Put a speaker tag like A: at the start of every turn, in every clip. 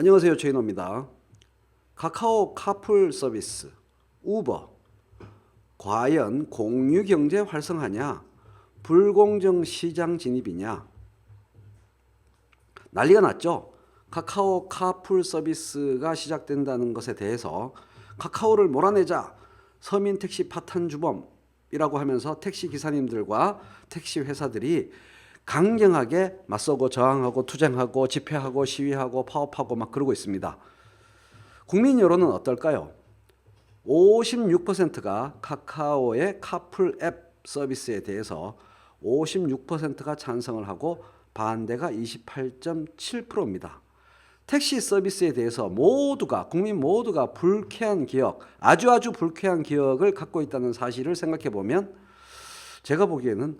A: 안녕하세요, 최인호입니다. 카카오 카풀 서비스, 우버, 과연 공유 경제 활성화냐, 불공정 시장 진입이냐, 난리가 났죠. 카카오 카풀 서비스가 시작된다는 것에 대해서 카카오를 몰아내자, 서민 택시 파탄 주범이라고 하면서 택시 기사님들과 택시 회사들이 강경하게 맞서고 저항하고 투쟁하고 집회하고 시위하고 파업하고 막 그러고 있습니다. 국민 여론은 어떨까요? 56%가 카카오의 카풀 앱 서비스에 대해서 56%가 찬성을 하고 반대가 28.7%입니다. 택시 서비스에 대해서 국민 모두가 불쾌한 기억, 아주 불쾌한 기억을 갖고 있다는 사실을 생각해 보면 제가 보기에는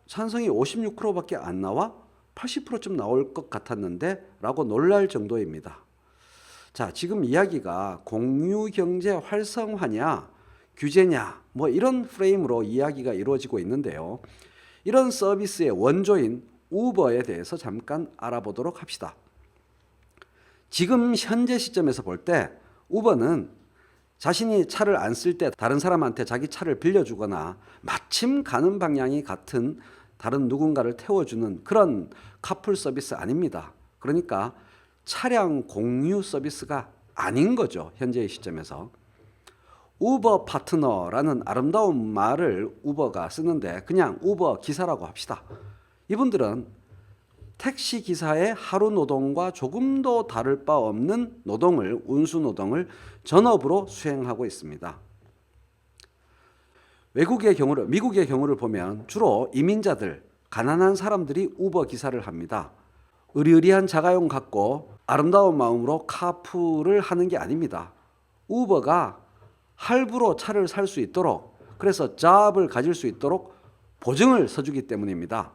A: 찬성이 56%밖에 안 나와? 80%쯤 나올 것 같았는데 라고 놀랄 정도입니다. 자, 지금 이야기가 공유경제 활성화냐, 규제냐, 뭐 이런 프레임으로 이야기가 이루어지고 있는데요. 이런 서비스의 원조인 우버에 대해서 잠깐 알아보도록 합시다. 지금 현재 시점에서 볼 때 우버는 자신이 차를 안 쓸 때 다른 사람한테 자기 차를 빌려주거나 마침 가는 방향이 같은 다른 누군가를 태워주는 그런 카풀 서비스 아닙니다. 그러니까 차량 공유 서비스가 아닌 거죠. 현재의 시점에서. 우버 파트너라는 아름다운 말을 우버가 쓰는데 그냥 우버 기사라고 합시다. 이분들은 택시 기사의 하루 노동과 조금도 다를 바 없는 노동을, 운수 노동을 전업으로 수행하고 있습니다. 미국의 경우를 보면 주로 이민자들, 가난한 사람들이 우버 기사를 합니다. 의리의리한 자가용 갖고 아름다운 마음으로 카풀을 하는 게 아닙니다. 우버가 할부로 차를 살 수 있도록, 그래서 잡을 가질 수 있도록 보증을 서주기 때문입니다.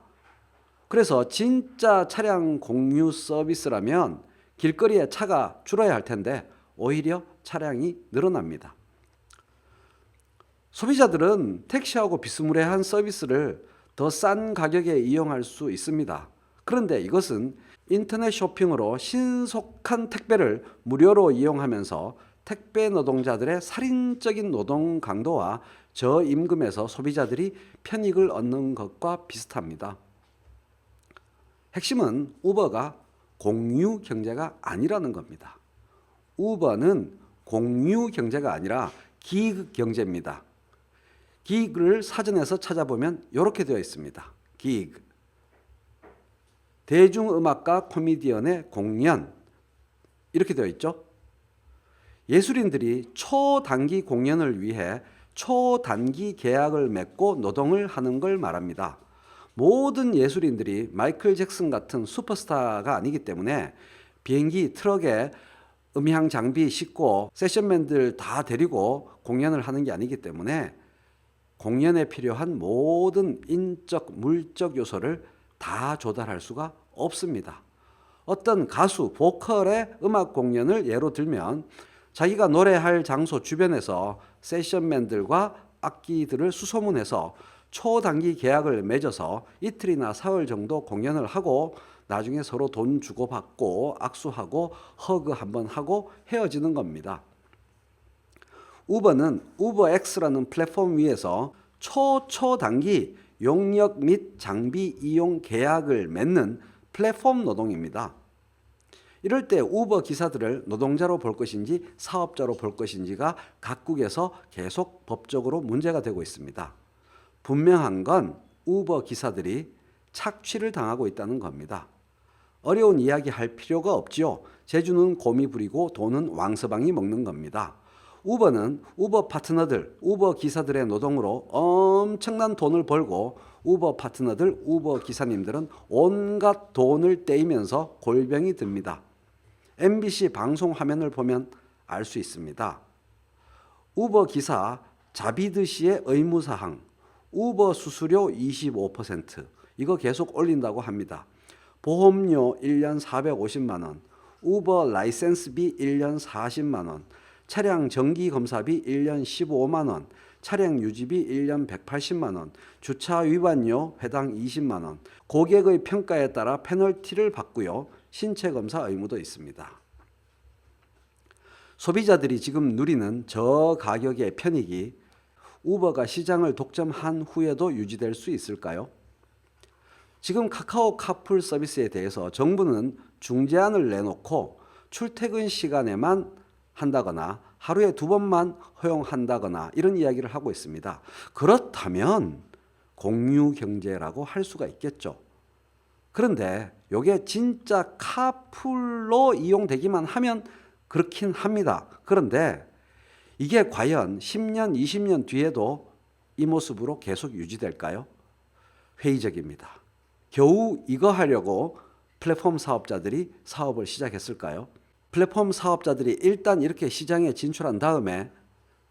A: 그래서 진짜 차량 공유 서비스라면 길거리에 차가 줄어야 할 텐데 오히려 차량이 늘어납니다. 소비자들은 택시하고 비스무리한 서비스를 더 싼 가격에 이용할 수 있습니다. 그런데 이것은 인터넷 쇼핑으로 신속한 택배를 무료로 이용하면서 택배 노동자들의 살인적인 노동 강도와 저임금에서 소비자들이 편익을 얻는 것과 비슷합니다. 핵심은 우버가 공유 경제가 아니라는 겁니다. 우버는 공유 경제가 아니라 기익 경제입니다. 기익을 사전에서 찾아보면 이렇게 되어 있습니다. 기익. 대중음악가 코미디언의 공연. 이렇게 되어 있죠. 예술인들이 초단기 공연을 위해 초단기 계약을 맺고 노동을 하는 걸 말합니다. 모든 예술인들이 마이클 잭슨 같은 슈퍼스타가 아니기 때문에 비행기 트럭에 음향 장비 싣고 세션맨들 다 데리고 공연을 하는 게 아니기 때문에 공연에 필요한 모든 인적, 물적 요소를 다 조달할 수가 없습니다. 어떤 가수, 보컬의 음악 공연을 예로 들면 자기가 노래할 장소 주변에서 세션맨들과 악기들을 수소문해서 초단기 계약을 맺어서 이틀이나 사흘 정도 공연을 하고 나중에 서로 돈 주고받고 악수하고 허그 한번 하고 헤어지는 겁니다. 우버는 우버X라는 플랫폼 위에서 초단기 용역 및 장비 이용 계약을 맺는 플랫폼 노동입니다. 이럴 때 우버 기사들을 노동자로 볼 것인지 사업자로 볼 것인지가 각국에서 계속 법적으로 문제가 되고 있습니다. 분명한 건 우버 기사들이 착취를 당하고 있다는 겁니다. 어려운 이야기 할 필요가 없지요. 제주는 곰이 부리고 돈은 왕서방이 먹는 겁니다. 우버는 우버 파트너들, 우버 기사들의 노동으로 엄청난 돈을 벌고 우버 파트너들, 우버 기사님들은 온갖 돈을 떼이면서 골병이 듭니다. MBC 방송 화면을 보면 알 수 있습니다. 우버 기사 자비드 씨의 의무사항, 우버 수수료 25%, 이거 계속 올린다고 합니다. 보험료 1년 450만 원, 우버 라이센스비 1년 40만 원, 차량 정기검사비 1년 15만 원, 차량 유지비 1년 180만 원, 주차 위반료 회당 20만 원, 고객의 평가에 따라 페널티를 받고요. 신체 검사 의무도 있습니다. 소비자들이 지금 누리는 저가격의 편익이 우버가 시장을 독점한 후에도 유지될 수 있을까요? 지금 카카오 카풀 서비스에 대해서 정부는 중재안을 내놓고 출퇴근 시간에만 한다거나 하루에 2번만 허용한다거나 이런 이야기를 하고 있습니다. 그렇다면 공유 경제라고 할 수가 있겠죠. 그런데 이게 진짜 카풀로 이용되기만 하면 그렇긴 합니다. 그런데 이게 과연 10년, 20년 뒤에도 이 모습으로 계속 유지될까요? 회의적입니다. 겨우 이거 하려고 플랫폼 사업자들이 사업을 시작했을까요? 플랫폼 사업자들이 일단 이렇게 시장에 진출한 다음에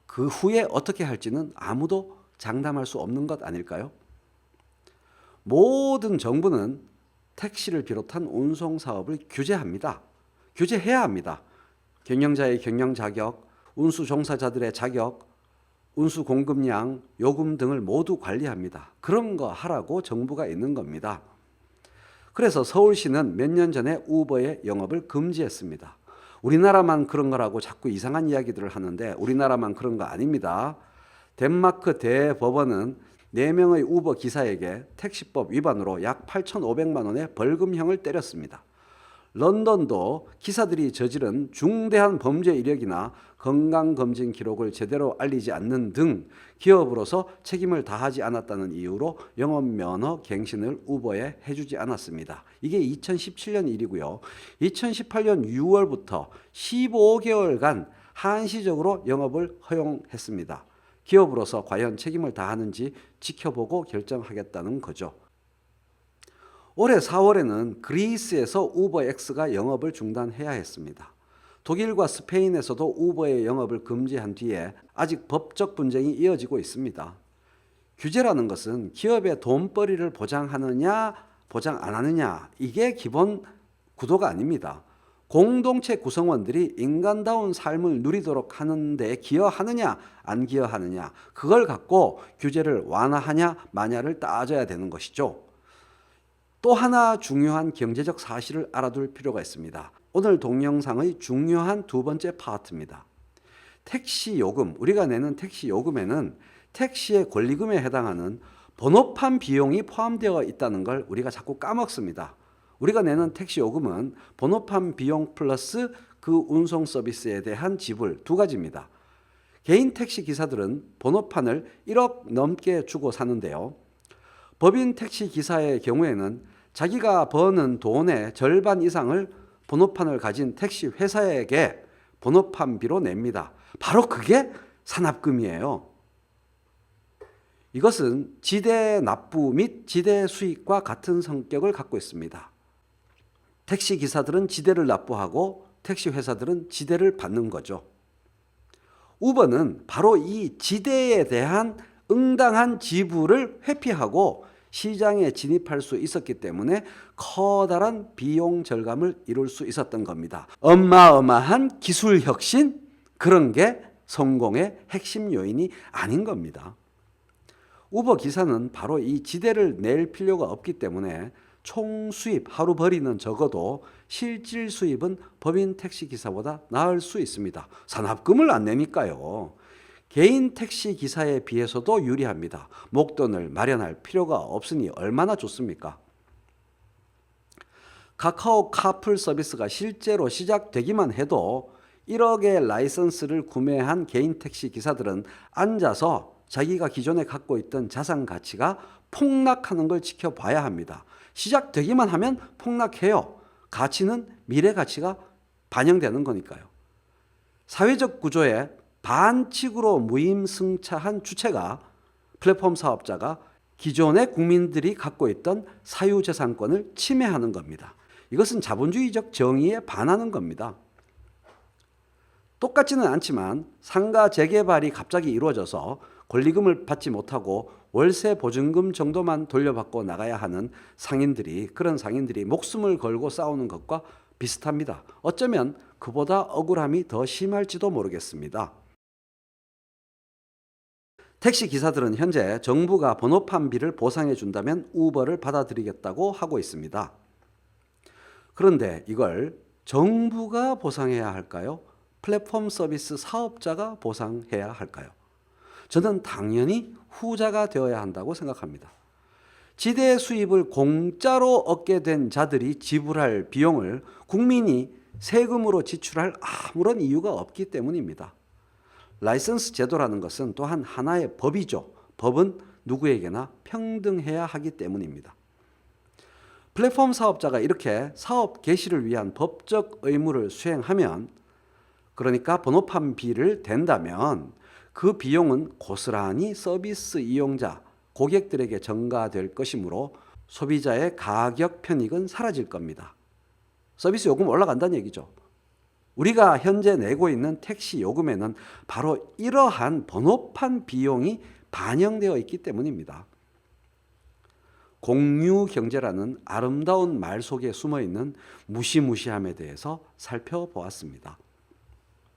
A: 그 후에 어떻게 할지는 아무도 장담할 수 없는 것 아닐까요? 모든 정부는 택시를 비롯한 운송 사업을 규제합니다. 규제해야 합니다. 경영자의 경영 자격, 운수 종사자들의 자격, 운수 공급량, 요금 등을 모두 관리합니다. 그런 거 하라고 정부가 있는 겁니다. 그래서 서울시는 몇 년 전에 우버의 영업을 금지했습니다. 우리나라만 그런 거라고 자꾸 이상한 이야기들을 하는데 우리나라만 그런 거 아닙니다. 덴마크 대법원은 4명의 우버 기사에게 택시법 위반으로 약 8,500만 원의 벌금형을 때렸습니다. 런던도 기사들이 저지른 중대한 범죄 이력이나 건강검진 기록을 제대로 알리지 않는 등 기업으로서 책임을 다하지 않았다는 이유로 영업면허 갱신을 우버에 해주지 않았습니다. 이게 2017년 일이고요. 2018년 6월부터 15개월간 한시적으로 영업을 허용했습니다. 기업으로서 과연 책임을 다하는지 지켜보고 결정하겠다는 거죠. 올해 4월에는 그리스에서 우버X가 영업을 중단해야 했습니다. 독일과 스페인에서도 우버의 영업을 금지한 뒤에 아직 법적 분쟁이 이어지고 있습니다. 규제라는 것은 기업의 돈벌이를 보장하느냐 보장 안 하느냐 이게 기본 구도가 아닙니다. 공동체 구성원들이 인간다운 삶을 누리도록 하는 데 기여하느냐 안 기여하느냐 그걸 갖고 규제를 완화하냐 마냐를 따져야 되는 것이죠. 또 하나 중요한 경제적 사실을 알아둘 필요가 있습니다. 오늘 동영상의 중요한 두 번째 파트입니다. 택시 요금, 우리가 내는 택시 요금에는 택시의 권리금에 해당하는 번호판 비용이 포함되어 있다는 걸 우리가 자꾸 까먹습니다. 우리가 내는 택시 요금은 번호판 비용 플러스 그 운송 서비스에 대한 지불 두 가지입니다. 개인 택시 기사들은 번호판을 1억 넘게 주고 사는데요. 법인 택시 기사의 경우에는 자기가 버는 돈의 절반 이상을 번호판을 가진 택시 회사에게 번호판비로 냅니다. 바로 그게 산납금이에요. 이것은 지대 납부 및 지대 수익과 같은 성격을 갖고 있습니다. 택시 기사들은 지대를 납부하고 택시 회사들은 지대를 받는 거죠. 우버는 바로 이 지대에 대한 응당한 지불을 회피하고 시장에 진입할 수 있었기 때문에 커다란 비용 절감을 이룰 수 있었던 겁니다. 어마어마한 기술 혁신, 그런 게 성공의 핵심 요인이 아닌 겁니다. 우버 기사는 바로 이 지대를 낼 필요가 없기 때문에 총 수입, 하루 벌이는 적어도 실질 수입은 법인 택시 기사보다 나을 수 있습니다. 산납금을 안 내니까요. 개인 택시 기사에 비해서도 유리합니다. 목돈을 마련할 필요가 없으니 얼마나 좋습니까? 카카오 카풀 서비스가 실제로 시작되기만 해도 1억의 라이선스를 구매한 개인 택시 기사들은 앉아서 자기가 기존에 갖고 있던 자산 가치가 폭락하는 걸 지켜봐야 합니다. 시작되기만 하면 폭락해요. 가치는 미래 가치가 반영되는 거니까요. 사회적 구조에 반칙으로 무임승차한 주체가 플랫폼 사업자가 기존의 국민들이 갖고 있던 사유재산권을 침해하는 겁니다. 이것은 자본주의적 정의에 반하는 겁니다. 똑같지는 않지만 상가 재개발이 갑자기 이루어져서 권리금을 받지 못하고 월세 보증금 정도만 돌려받고 나가야 하는 상인들이, 그런 상인들이 목숨을 걸고 싸우는 것과 비슷합니다. 어쩌면 그보다 억울함이 더 심할지도 모르겠습니다. 택시 기사들은 현재 정부가 번호판비를 보상해 준다면 우버를 받아들이겠다고 하고 있습니다. 그런데 이걸 정부가 보상해야 할까요? 플랫폼 서비스 사업자가 보상해야 할까요? 저는 당연히 후자가 되어야 한다고 생각합니다. 지대 수입을 공짜로 얻게 된 자들이 지불할 비용을 국민이 세금으로 지출할 아무런 이유가 없기 때문입니다. 라이선스 제도라는 것은 또한 하나의 법이죠. 법은 누구에게나 평등해야 하기 때문입니다. 플랫폼 사업자가 이렇게 사업 개시를 위한 법적 의무를 수행하면, 그러니까 번호판비를 댄다면 그 비용은 고스란히 서비스 이용자, 고객들에게 전가될 것이므로 소비자의 가격 편익은 사라질 겁니다. 서비스 요금 올라간다는 얘기죠. 우리가 현재 내고 있는 택시 요금에는 바로 이러한 번호판 비용이 반영되어 있기 때문입니다. 공유 경제라는 아름다운 말 속에 숨어 있는 무시무시함에 대해서 살펴보았습니다.